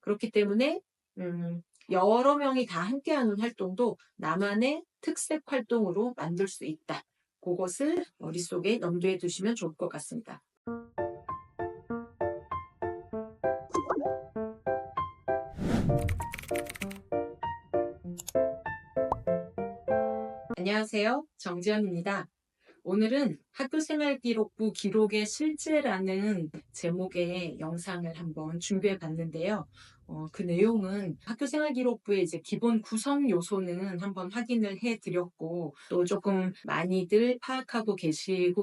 그렇기 때문에 여러 명이 다 함께하는 활동도 나만의 특색 활동으로 만들 수 있다. 그것을 머릿속에 염두에 두시면 좋을 것 같습니다. 안녕하세요. 정지현입니다. 오늘은 학교생활기록부 기록의 실제라는 제목의 영상을 한번 준비해 봤는데요. 그 내용은 학교생활기록부의 이제 기본 구성 요소는 한번 확인을 해 드렸고, 또 조금 많이들 파악하고 계실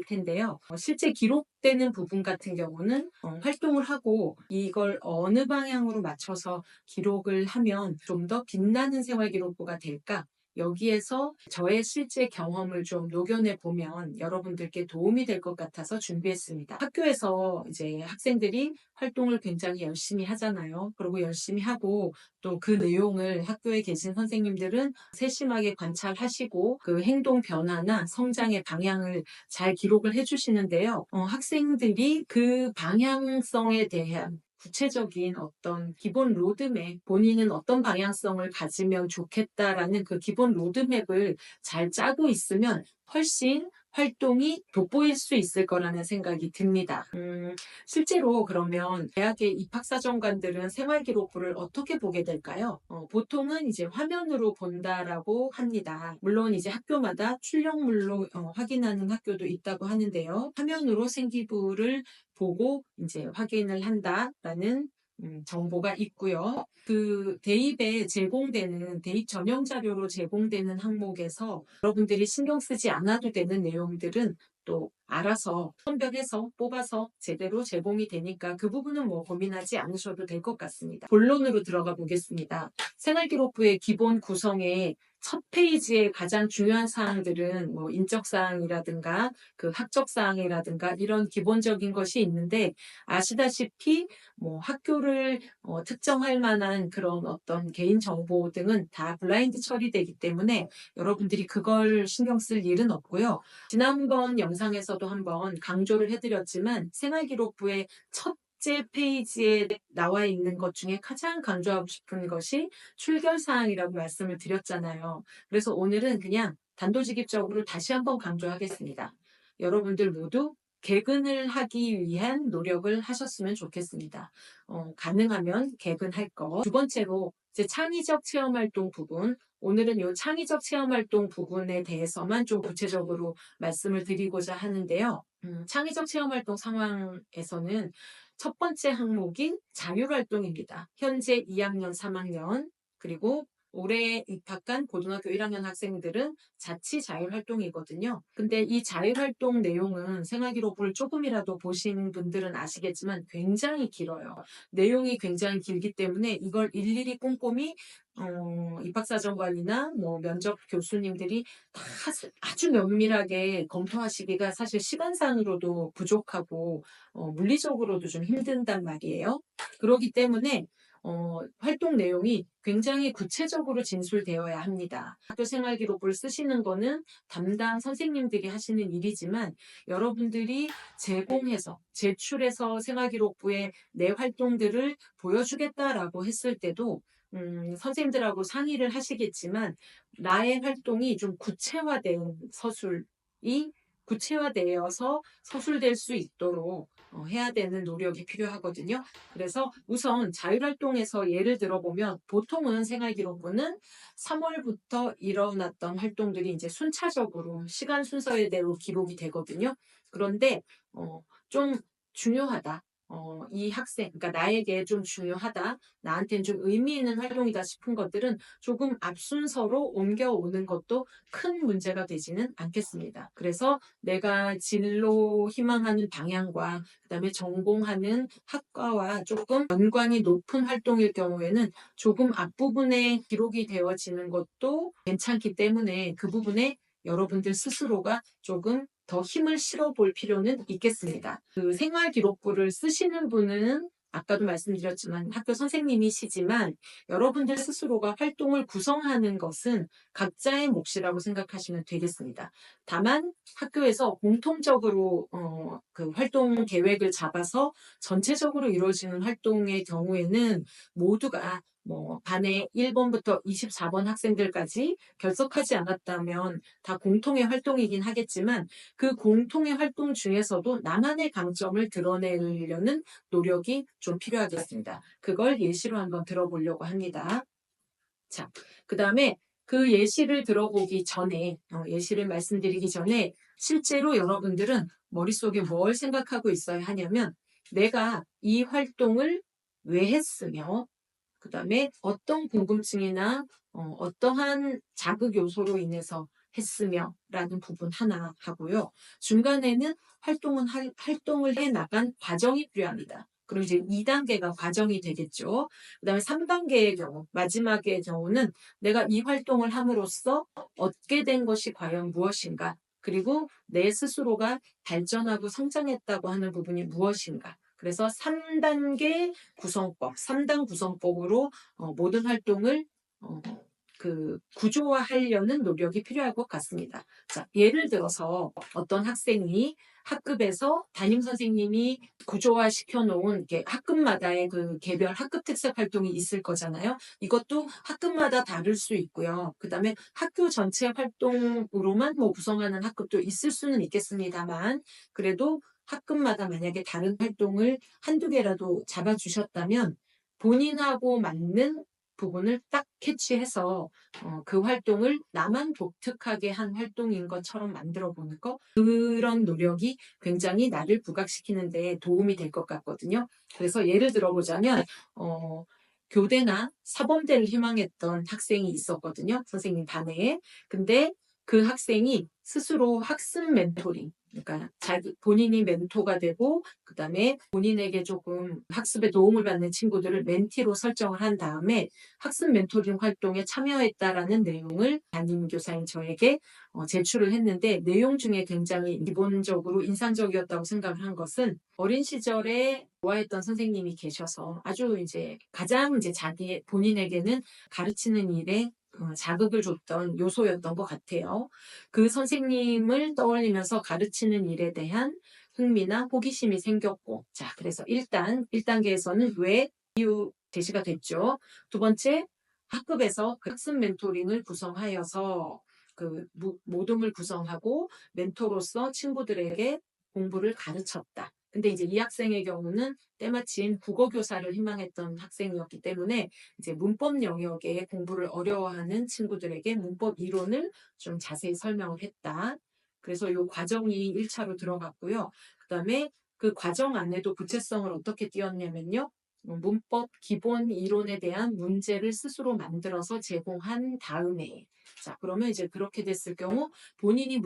텐데요. 실제 기록되는 부분 같은 경우는 활동을 하고 이걸 어느 방향으로 맞춰서 기록을 하면 좀 더 빛나는 생활기록부가 될까? 여기에서 저의 실제 경험을 좀 녹여내 보면 여러분들께 도움이 될 것 같아서 준비했습니다. 학교에서 이제 학생들이 활동을 굉장히 열심히 하잖아요. 그리고 열심히 하고 또 그 내용을 학교에 계신 선생님들은 세심하게 관찰하시고 그 행동 변화나 성장의 방향을 잘 기록을 해주시는데요. 학생들이 그 방향성에 대한 구체적인 어떤 기본 로드맵, 본인은 어떤 방향성을 가지면 좋겠다라는 그 기본 로드맵을 잘 짜고 있으면 훨씬 활동이 돋보일 수 있을 거라는 생각이 듭니다. 실제로 그러면 대학의 입학사정관들은 생활기록부를 어떻게 보게 될까요? 보통은 이제 화면으로 본다라고 합니다. 물론 이제 학교마다 출력물로 확인하는 학교도 있다고 하는데요. 화면으로 생기부를 보고 이제 확인을 한다라는 정보가 있고요. 그 대입에 제공되는 대입 전형 자료로 제공되는 항목에서 여러분들이 신경 쓰지 않아도 되는 내용들은 또 알아서 선별해서 뽑아서 제대로 제공이 되니까 그 부분은 뭐 고민하지 않으셔도 될 것 같습니다. 본론으로 들어가 보겠습니다. 생활기록부의 기본 구성에 첫 페이지에 가장 중요한 사항들은 뭐 인적 사항이라든가 그 학적 사항이라든가 이런 기본적인 것이 있는데, 아시다시피 뭐 학교를 특정할 만한 그런 어떤 개인 정보 등은 다 블라인드 처리되기 때문에 여러분들이 그걸 신경 쓸 일은 없고요. 지난번 영상에서도 한번 강조를 해드렸지만 생활기록부의 첫째 페이지에 나와 있는 것 중에 가장 강조하고 싶은 것이 출결사항이라고 말씀을 드렸잖아요. 그래서 오늘은 그냥 단도직입적으로 다시 한번 강조하겠습니다. 여러분들 모두 개근을 하기 위한 노력을 하셨으면 좋겠습니다. 가능하면 개근할 거. 두 번째로 이제 창의적 체험활동 부분. 오늘은 이 창의적 체험활동 부분에 대해서만 좀 구체적으로 말씀을 드리고자 하는데요. 창의적 체험활동 상황에서는 첫 번째 항목인 자율활동입니다. 현재 2학년, 3학년, 그리고 올해 입학한 고등학교 1학년 학생들은 자치 자율활동이거든요. 근데 이 자율활동 내용은 생활기록부를 조금이라도 보신 분들은 아시겠지만 굉장히 길어요. 내용이 굉장히 길기 때문에 이걸 일일이 꼼꼼히 입학사정관이나 뭐 면접 교수님들이 다 아주 면밀하게 검토하시기가 사실 시간상으로도 부족하고 물리적으로도 좀 힘든단 말이에요. 그렇기 때문에 활동 내용이 굉장히 구체적으로 진술되어야 합니다. 학교 생활기록부를 쓰시는 거는 담당 선생님들이 하시는 일이지만 여러분들이 제공해서 제출해서 생활기록부에 내 활동들을 보여주겠다라고 했을 때도 선생님들하고 상의를 하시겠지만 나의 활동이 좀 구체화된 서술이 구체화되어서 서술될 수 있도록 해야 되는 노력이 필요하거든요. 그래서 우선 자율활동에서 예를 들어보면 보통은 생활기록부는 3월부터 일어났던 활동들이 이제 순차적으로 시간 순서대로 기록이 되거든요. 그런데 좀 중요하다. 이 학생, 그러니까 나에게 좀 중요하다, 나한테는 좀 의미 있는 활동이다 싶은 것들은 조금 앞순서로 옮겨오는 것도 큰 문제가 되지는 않겠습니다. 그래서 내가 진로 희망하는 방향과 그다음에 전공하는 학과와 조금 연관이 높은 활동일 경우에는 조금 앞부분에 기록이 되어지는 것도 괜찮기 때문에 그 부분에 여러분들 스스로가 조금 더 힘을 실어 볼 필요는 있겠습니다. 그 생활 기록부를 쓰시는 분은 아까도 말씀드렸지만 학교 선생님이시지만 여러분들 스스로가 활동을 구성하는 것은 각자의 몫이라고 생각하시면 되겠습니다. 다만 학교에서 공통적으로 그 활동 계획을 잡아서 전체적으로 이루어지는 활동의 경우에는 모두가 뭐 반에 1번부터 24번 학생들까지 결석하지 않았다면 다 공통의 활동이긴 하겠지만 그 공통의 활동 중에서도 나만의 강점을 드러내려는 노력이 좀 필요하겠습니다. 그걸 예시로 한번 들어보려고 합니다. 자, 그 다음에 그 예시를 들어보기 전에, 예시를 말씀드리기 전에 실제로 여러분들은 머릿속에 뭘 생각하고 있어야 하냐면 내가 이 활동을 왜 했으며 그 다음에 어떤 궁금증이나 어떠한 자극 요소로 인해서 했으며 라는 부분 하나 하고요. 중간에는 활동을 해 나간 과정이 필요합니다. 그럼 이제 2단계가 과정이 되겠죠. 그 다음에 3단계의 경우, 마지막의 경우는 내가 이 활동을 함으로써 얻게 된 것이 과연 무엇인가? 그리고 내 스스로가 발전하고 성장했다고 하는 부분이 무엇인가? 그래서 3단계 구성법, 3단 구성법으로 모든 활동을 구조화하려는 노력이 필요할 것 같습니다. 자, 예를 들어서 어떤 학생이 학급에서 담임 선생님이 구조화 시켜놓은 학급마다의 그 개별 학급 특색 활동이 있을 거잖아요. 이것도 학급마다 다를 수 있고요. 그 다음에 학교 전체 활동으로만 뭐 구성하는 학급도 있을 수는 있겠습니다만 그래도 학급마다 만약에 다른 활동을 한두 개라도 잡아주셨다면 본인하고 맞는 부분을 딱 캐치해서 그 활동을 나만 독특하게 한 활동인 것처럼 만들어 보는 거 그런 노력이 굉장히 나를 부각시키는 데 도움이 될 것 같거든요. 그래서 예를 들어보자면 교대나 사범대를 희망했던 학생이 있었거든요. 선생님 반에. 근데 그 학생이 스스로 학습 멘토링 그러니까 본인이 멘토가 되고 그다음에 본인에게 조금 학습에 도움을 받는 친구들을 멘티로 설정을 한 다음에 학습 멘토링 활동에 참여했다라는 내용을 담임교사인 저에게 제출을 했는데 내용 중에 굉장히 기본적으로 인상적이었다고 생각을 한 것은 어린 시절에 좋아했던 선생님이 계셔서 아주 이제 가장 이제 본인에게는 가르치는 일에 자극을 줬던 요소였던 것 같아요. 그 선생님을 떠올리면서 가르치는 일에 대한 흥미나 호기심이 생겼고, 자, 그래서 일단 1단계에서는 왜 이유 제시가 됐죠. 두 번째, 학급에서 그 학습 멘토링을 구성하여서 그 모둠을 구성하고 멘토로서 친구들에게 공부를 가르쳤다. 근데 이제 이 학생의 경우는 때마침 국어 교사를 희망했던 학생이었기 때문에 이제 문법 영역의 공부를 어려워하는 친구들에게 문법 이론을 좀 자세히 설명을 했다. 그래서 이 과정이 1차로 들어갔고요. 그다음에 그 과정 안에도 구체성을 어떻게 띄웠냐면요. 문법 기본 이론에 대한 문제를 스스로 만들어서 제공한 다음에 자, 그러면 이제 그렇게 됐을 경우 본인이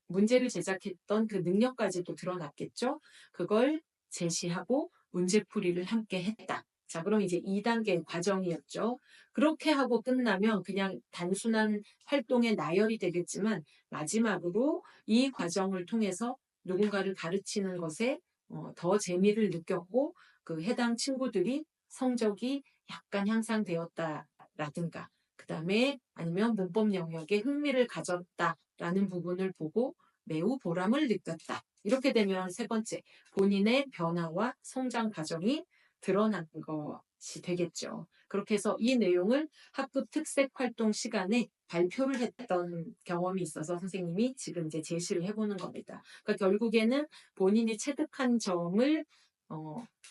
문제를 제작했던 그 능력까지도 드러났겠죠. 그걸 제시하고 문제풀이를 함께 했다. 자, 그럼 이제 2단계 과정이었죠. 그렇게 하고 끝나면 그냥 단순한 활동의 나열이 되겠지만 마지막으로 이 과정을 통해서 누군가를 가르치는 것에 더 재미를 느꼈고 그 해당 친구들이 성적이 약간 향상되었다라든가 그 다음에 아니면 문법 영역에 흥미를 가졌다라는 부분을 보고 매우 보람을 느꼈다. 이렇게 되면 세 번째, 본인의 변화와 성장 과정이 드러나는 것이 되겠죠. 그렇게 해서 이 내용을 학급 특색 활동 시간에 발표를 했던 경험이 있어서 선생님이 지금 이제 제시를 해보는 겁니다. 그러니까 결국에는 본인이 체득한 점을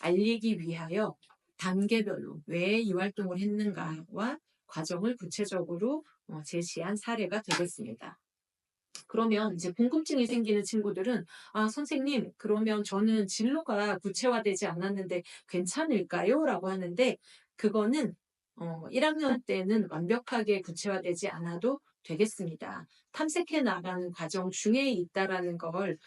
알리기 위하여 단계별로 왜 이 활동을 했는가와 과정을 구체적으로 제시한 사례가 되겠습니다. 그러면 이제 궁금증이 생기는 친구들은 아, 선생님, 그러면 저는 진로가 구체화되지 않았는데 괜찮을까요? 라고 하는데 그거는 1학년 때는 완벽하게 구체화되지 않아도 되겠습니다. 탐색해 나가는 과정 중에 있다라는 걸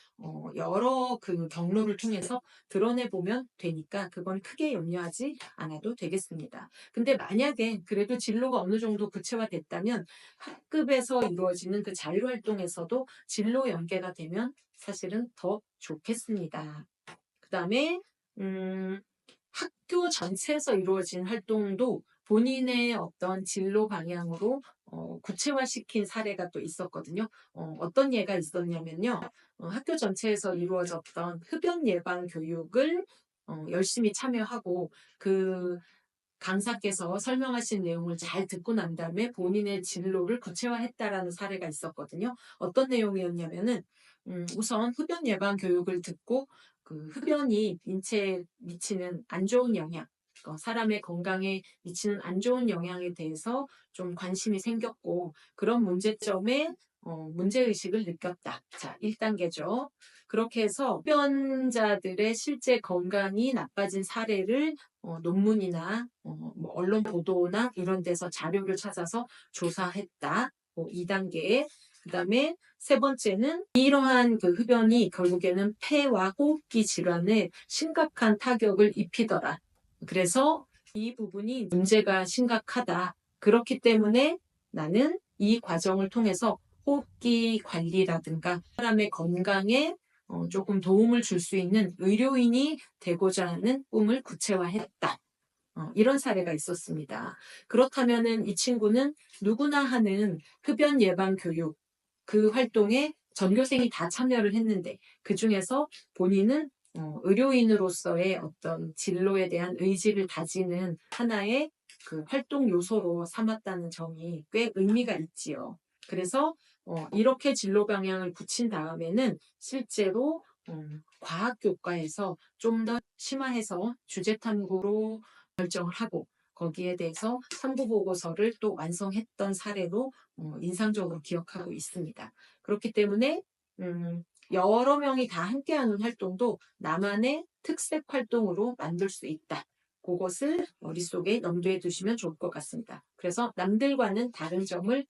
여러 그 경로를 통해서 드러내 보면 되니까 그건 크게 염려하지 않아도 되겠습니다. 근데 만약에 그래도 진로가 어느 정도 구체화됐다면 학급에서 이루어지는 그 자율활동에서도 진로 연계가 되면 사실은 더 좋겠습니다. 그 다음에 학교 전체에서 이루어진 활동도 본인의 어떤 진로 방향으로 구체화시킨 사례가 또 있었거든요. 어떤 예가 있었냐면요. 학교 전체에서 이루어졌던 흡연 예방 교육을 열심히 참여하고 그 강사께서 설명하신 내용을 잘 듣고 난 다음에 본인의 진로를 구체화했다라는 사례가 있었거든요. 어떤 내용이었냐면은 우선 흡연 예방 교육을 듣고 그 흡연이 인체에 미치는 안 좋은 영향, 사람의 건강에 미치는 안 좋은 영향에 대해서 좀 관심이 생겼고 그런 문제점에 문제의식을 느꼈다. 자, 1단계죠. 그렇게 해서 흡연자들의 실제 건강이 나빠진 사례를 논문이나 뭐 언론 보도나 이런 데서 자료를 찾아서 조사했다. 2단계. 그다음에 세 번째는 이러한 그 흡연이 결국에는 폐와 호흡기 질환에 심각한 타격을 입히더라. 그래서 이 부분이 문제가 심각하다. 그렇기 때문에 나는 이 과정을 통해서 호흡기 관리라든가 사람의 건강에 조금 도움을 줄 수 있는 의료인이 되고자 하는 꿈을 구체화했다. 이런 사례가 있었습니다. 그렇다면은 이 친구는 누구나 하는 흡연 예방 교육 그 활동에 전교생이 다 참여를 했는데 그 중에서 본인은 의료인으로서의 어떤 진로에 대한 의지를 다지는 하나의 그 활동 요소로 삼았다는 점이 꽤 의미가 있지요. 그래서 이렇게 진로 방향을 굳힌 다음에는 실제로 과학 교과에서 좀 더 심화해서 주제 탐구로 결정을 하고 거기에 대해서 탐구 보고서를 또 완성했던 사례로 인상적으로 기억하고 있습니다. 그렇기 때문에 여러 명이 다 함께하는 활동도 나만의 특색 활동으로 만들 수 있다. 그것을 머릿속에 염두에 두시면 좋을 것 같습니다. 그래서 남들과는 다른 점을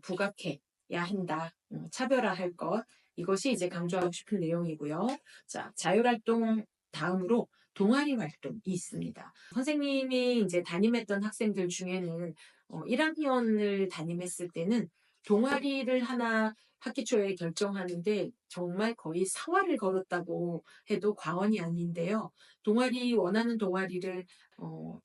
부각해야 한다. 차별화할 것. 이것이 이제 강조하고 싶은 내용이고요. 자, 자율활동 다음으로 동아리 활동이 있습니다. 선생님이 이제 담임했던 학생들 중에는 1학년을 담임했을 때는 동아리를 하나 학기 초에 결정하는데 정말 거의 사활을 걸었다고 해도 과언이 아닌데요. 원하는 동아리를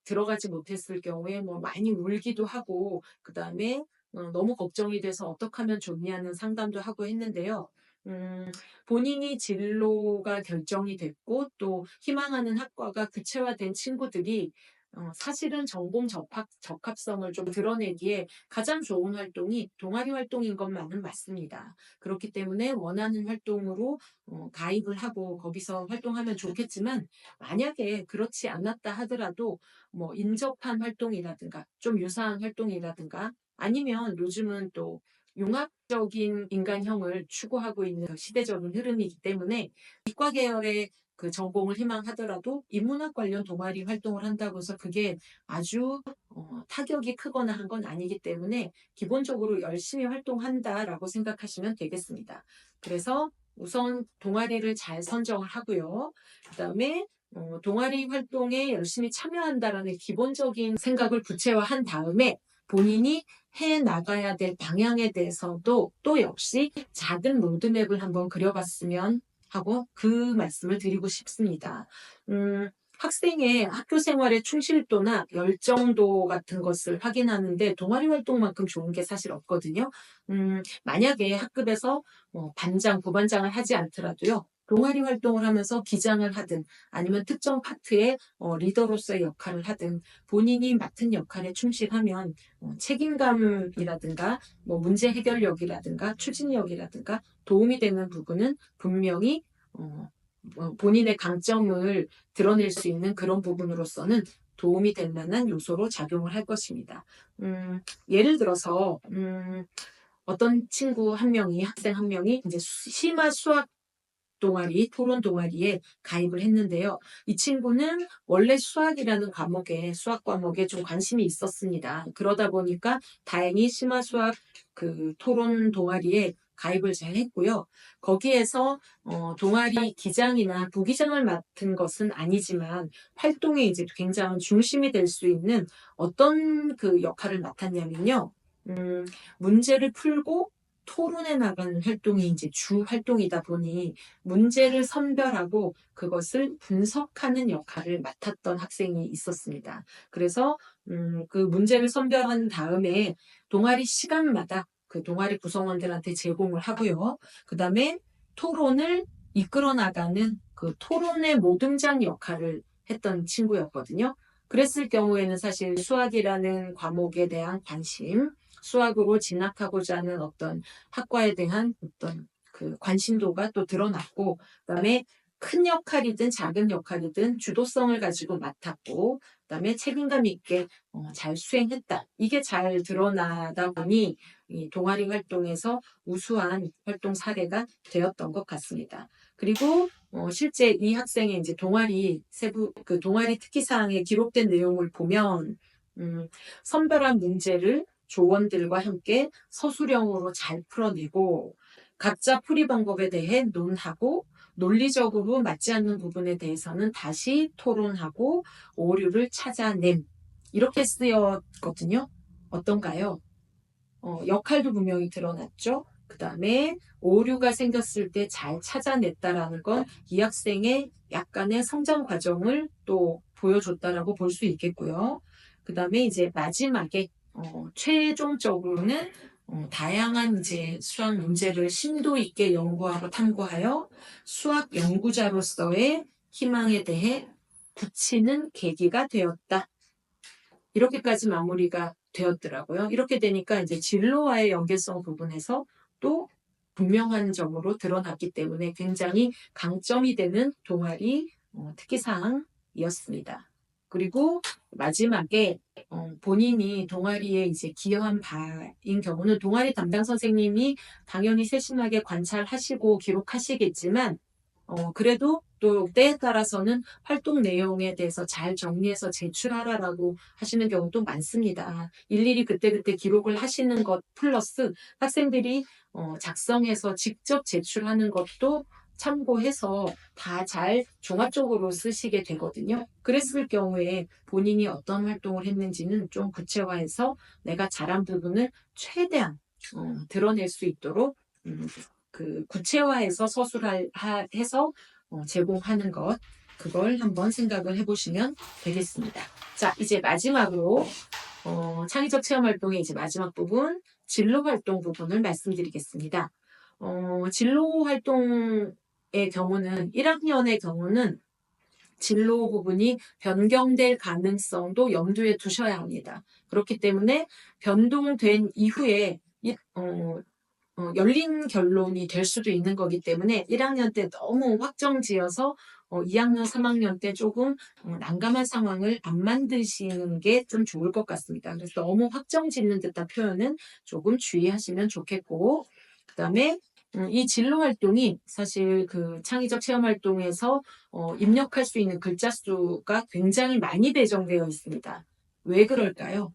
들어가지 못했을 경우에 뭐 많이 울기도 하고 그다음에 너무 걱정이 돼서 어떻게 하면 좋냐는 상담도 하고 했는데요. 음, 본인이 진로가 결정이 됐고 또 희망하는 학과가 구체화된 친구들이 사실은 전공 적합성을 좀 드러내기에 가장 좋은 활동이 동아리 활동인 것만은 맞습니다. 그렇기 때문에 원하는 활동으로 가입을 하고 거기서 활동하면 좋겠지만 만약에 그렇지 않았다 하더라도 뭐 인접한 활동이라든가 좀 유사한 활동이라든가 아니면 요즘은 또 융합적인 인간형을 추구하고 있는 시대적인 흐름이기 때문에 이과 계열의 그 전공을 희망하더라도 인문학 관련 동아리 활동을 한다고 해서 그게 아주 타격이 크거나 한 건 아니기 때문에 기본적으로 열심히 활동한다라고 생각하시면 되겠습니다. 그래서 우선 동아리를 잘 선정을 하고요. 그다음에 동아리 활동에 열심히 참여한다라는 기본적인 생각을 구체화한 다음에 본인이 해 나가야 될 방향에 대해서도 또 역시 작은 로드맵을 한번 그려봤으면 하고 그 말씀을 드리고 싶습니다. 학생의 학교 생활의 충실도나 열정도 같은 것을 확인하는데 동아리 활동만큼 좋은 게 사실 없거든요. 만약에 학급에서 반장, 부반장을 하지 않더라도요. 동아리 활동을 하면서 기장을 하든 아니면 특정 파트의 리더로서의 역할을 하든 본인이 맡은 역할에 충실하면 책임감이라든가 뭐 문제 해결력이라든가 추진력이라든가 도움이 되는 부분은 분명히 본인의 강점을 드러낼 수 있는 그런 부분으로서는 도움이 될 만한 요소로 작용을 할 것입니다. 예를 들어서 어떤 친구 한 명이 학생 한 명이 이제 심화 수학 동아리, 토론 동아리에 가입을 했는데요. 이 친구는 원래 수학 과목에 좀 관심이 있었습니다. 그러다 보니까 다행히 심화 수학 그 토론 동아리에 가입을 잘 했고요. 거기에서 동아리 기장이나 부기장을 맡은 것은 아니지만 활동에 이제 굉장히 중심이 될 수 있는 어떤 그 역할을 맡았냐면요. 문제를 풀고 토론해 나가는 활동이 이제 주 활동이다 보니 문제를 선별하고 그것을 분석하는 역할을 맡았던 학생이 있었습니다. 그래서 그 문제를 선별한 다음에 동아리 시간마다 그 동아리 구성원들한테 제공을 하고요. 그다음에 토론을 이끌어 나가는 그 토론의 모금장 역할을 했던 친구였거든요. 그랬을 경우에는 사실 수학이라는 과목에 대한 관심, 수학으로 진학하고자 하는 어떤 학과에 대한 어떤 그 관심도가 또 드러났고, 그다음에 큰 역할이든 작은 역할이든 주도성을 가지고 맡았고, 그다음에 책임감 있게 잘 수행했다. 이게 잘 드러나다 보니 이 동아리 활동에서 우수한 활동 사례가 되었던 것 같습니다. 그리고 실제 이 학생의 이제 동아리 세부 그 동아리 특기사항에 기록된 내용을 보면 선별한 문제를 조원들과 함께 서술형으로 잘 풀어내고 각자 풀이 방법에 대해 논하고 논리적으로 맞지 않는 부분에 대해서는 다시 토론하고 오류를 찾아냄 이렇게 쓰였거든요. 어떤가요? 역할도 분명히 드러났죠. 그 다음에 오류가 생겼을 때 잘 찾아냈다라는 건 이 학생의 약간의 성장 과정을 또 보여줬다라고 볼 수 있겠고요. 그 다음에 이제 마지막에 최종적으로는 다양한 이제 수학 문제를 심도 있게 연구하고 탐구하여 수학 연구자로서의 희망에 대해 굳히는 계기가 되었다. 이렇게까지 마무리가 되었더라고요. 이렇게 되니까 이제 진로와의 연계성 부분에서 또 분명한 점으로 드러났기 때문에 굉장히 강점이 되는 동아리 특기사항이었습니다. 그리고 마지막에 본인이 동아리에 이제 기여한 바인 경우는 동아리 담당 선생님이 당연히 세심하게 관찰하시고 기록하시겠지만 그래도 또 때에 따라서는 활동 내용에 대해서 잘 정리해서 제출하라라고 하시는 경우도 많습니다. 일일이 그때그때 기록을 하시는 것 플러스 학생들이 작성해서 직접 제출하는 것도 참고해서 다 잘 종합적으로 쓰시게 되거든요. 그랬을 경우에 본인이 어떤 활동을 했는지는 좀 구체화해서 내가 잘한 부분을 최대한 드러낼 수 있도록 그 구체화해서 해서 제공하는 것 그걸 한번 생각을 해보시면 되겠습니다. 자, 이제 마지막으로 창의적 체험 활동의 이제 마지막 부분 진로 활동 부분을 말씀드리겠습니다. 진로 활동의 경우는 1학년의 경우는 진로 부분이 변경될 가능성도 염두에 두셔야 합니다. 그렇기 때문에 변동된 이후에 열린 결론이 될 수도 있는 거기 때문에 1학년 때 너무 확정 지어서 2학년, 3학년 때 조금 난감한 상황을 안 만드시는 게 좀 좋을 것 같습니다. 그래서 너무 확정 짓는 듯한 표현은 조금 주의하시면 좋겠고, 그 다음에 이 진로 활동이 사실 그 창의적 체험 활동에서 입력할 수 있는 글자 수가 굉장히 많이 배정되어 있습니다. 왜 그럴까요?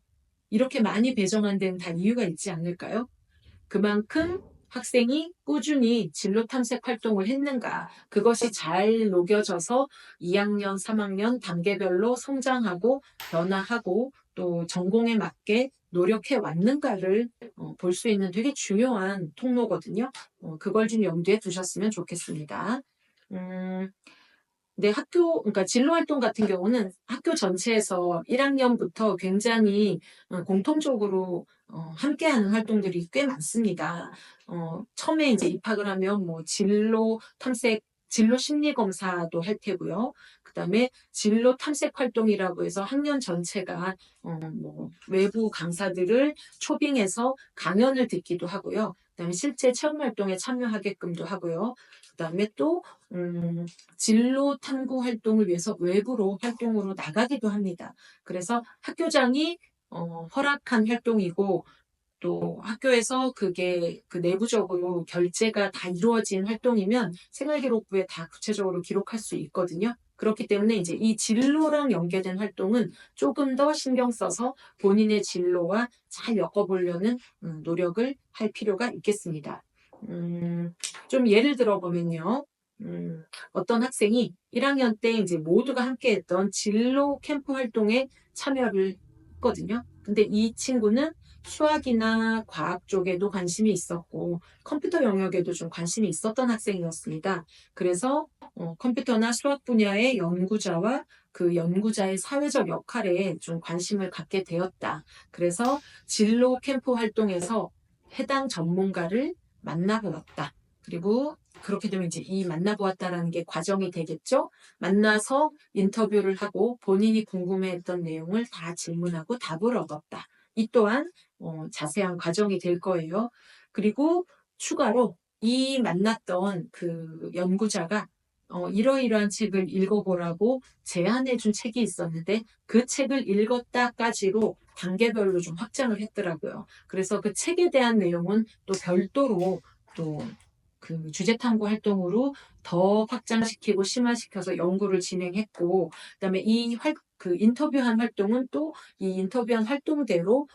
이렇게 많이 배정한 데는 다 이유가 있지 않을까요? 그만큼 학생이 꾸준히 진로 탐색 활동을 했는가, 그것이 잘 녹여져서 2학년, 3학년 단계별로 성장하고 변화하고 또 전공에 맞게 노력해 왔는가를 볼 수 있는 되게 중요한 통로거든요. 그걸 좀 염두에 두셨으면 좋겠습니다. 네, 그러니까 진로활동 같은 경우는 학교 전체에서 1학년부터 굉장히 공통적으로 함께하는 활동들이 꽤 많습니다. 처음에 이제 입학을 하면 뭐 진로 탐색, 진로 심리 검사도 할 테고요. 그다음에 진로 탐색 활동이라고 해서 학년 전체가 뭐 외부 강사들을 초빙해서 강연을 듣기도 하고요. 그다음에 실제 체험 활동에 참여하게끔도 하고요. 그다음에 또 진로 탐구 활동을 위해서 외부로 활동으로 나가기도 합니다. 그래서 학교장이 허락한 활동이고 또 학교에서 그게 그 내부적으로 결제가 다 이루어진 활동이면 생활기록부에 다 구체적으로 기록할 수 있거든요. 그렇기 때문에 이제 이 진로랑 연계된 활동은 조금 더 신경 써서 본인의 진로와 잘 엮어보려는 노력을 할 필요가 있겠습니다. 좀 예를 들어보면요. 어떤 학생이 1학년 때 이제 모두가 함께 했던 진로 캠프 활동에 참여를 했거든요. 근데 이 친구는 수학이나 과학 쪽에도 관심이 있었고 컴퓨터 영역에도 좀 관심이 있었던 학생이었습니다. 그래서 컴퓨터나 수학 분야의 연구자와 그 연구자의 사회적 역할에 좀 관심을 갖게 되었다. 그래서 진로 캠프 활동에서 해당 전문가를 만나보았다. 그리고 그렇게 되면 이제 이 만나보았다라는 게 과정이 되겠죠. 만나서 인터뷰를 하고 본인이 궁금해했던 내용을 다 질문하고 답을 얻었다. 이 또한 자세한 과정이 될 거예요. 그리고 추가로 이 만났던 그 연구자가 이러이러한 책을 읽어보라고 제안해준 책이 있었는데 그 책을 읽었다까지로 단계별로 좀 확장을 했더라고요. 그래서 그 책에 대한 내용은 또 별도로 또 그 주제 탐구 활동으로 더 확장시키고 심화시켜서 연구를 진행했고, 그다음에 그 인터뷰한 활동은 또 이 인터뷰한 활동대로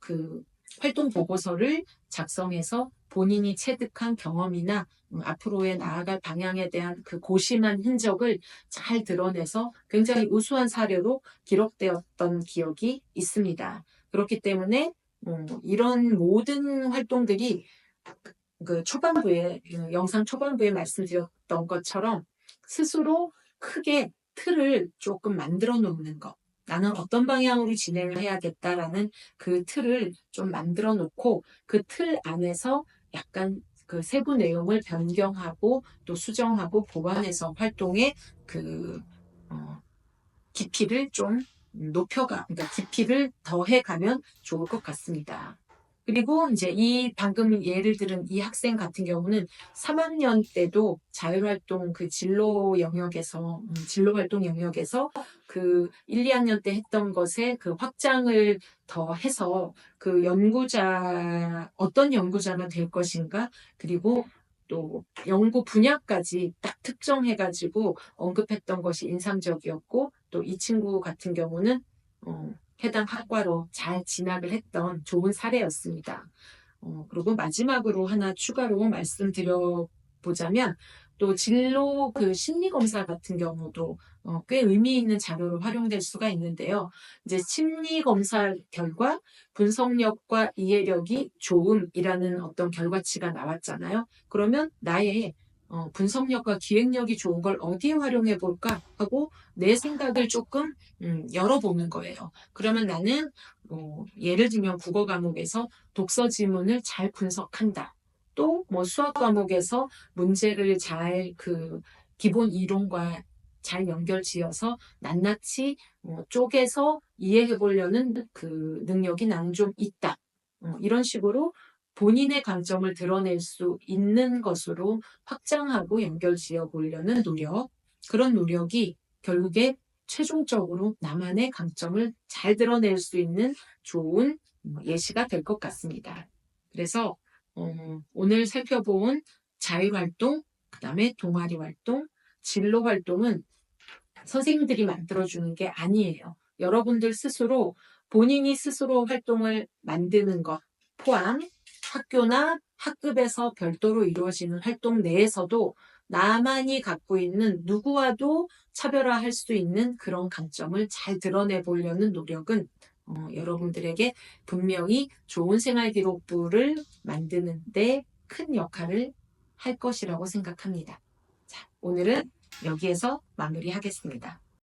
그 활동 보고서를 작성해서 본인이 체득한 경험이나 앞으로의 나아갈 방향에 대한 그 고심한 흔적을 잘 드러내서 굉장히 우수한 사례로 기록되었던 기억이 있습니다. 그렇기 때문에 이런 모든 활동들이 그 초반부에, 영상 초반부에 말씀드렸던 것처럼 스스로 크게 틀을 조금 만들어 놓는 것. 나는 어떤 방향으로 진행을 해야겠다라는 그 틀을 좀 만들어 놓고 그 틀 안에서 약간 그 세부 내용을 변경하고 또 수정하고 보완해서 활동의 그, 깊이를 좀 그러니까 깊이를 더해가면 좋을 것 같습니다. 그리고 이제 이 방금 예를 들은 이 학생 같은 경우는 3학년 때도 자율활동 그 진로 활동 영역에서 그 1, 2학년 때 했던 것에 그 확장을 더 해서 그 어떤 연구자가 될 것인가, 그리고 또 연구 분야까지 딱 특정해가지고 언급했던 것이 인상적이었고, 또 이 친구 같은 경우는 해당 학과로 잘 진학을 했던 좋은 사례였습니다. 그리고 마지막으로 하나 추가로 말씀드려 보자면, 또 진로 그 심리검사 같은 경우도 꽤 의미 있는 자료로 활용될 수가 있는데요. 이제 심리검사 결과 분석력과 이해력이 좋음이라는 어떤 결과치가 나왔잖아요. 그러면 나의 분석력과 기획력이 좋은 걸 어디에 활용해 볼까 하고 내 생각을 조금 열어보는 거예요. 그러면 나는 예를 들면 국어 과목에서 독서 지문을 잘 분석한다. 또 뭐 수학 과목에서 문제를 잘 기본 이론과 잘 연결지어서 낱낱이 쪼개서 이해해 보려는 그 능력이 나는 좀 있다. 이런 식으로 본인의 강점을 드러낼 수 있는 것으로 확장하고 연결지어 보려는 노력. 그런 노력이 결국에 최종적으로 나만의 강점을 잘 드러낼 수 있는 좋은 예시가 될 것 같습니다. 그래서 오늘 살펴본 자율활동, 그다음에 동아리 활동, 진로 활동은 선생님들이 만들어주는 게 아니에요. 여러분들 스스로 본인이 스스로 활동을 만드는 것 포함 학교나 학급에서 별도로 이루어지는 활동 내에서도 나만이 갖고 있는 누구와도 차별화할 수 있는 그런 강점을 잘 드러내 보려는 노력은 여러분들에게 분명히 좋은 생활 기록부를 만드는 데 큰 역할을 할 것이라고 생각합니다. 자, 오늘은 여기에서 마무리하겠습니다.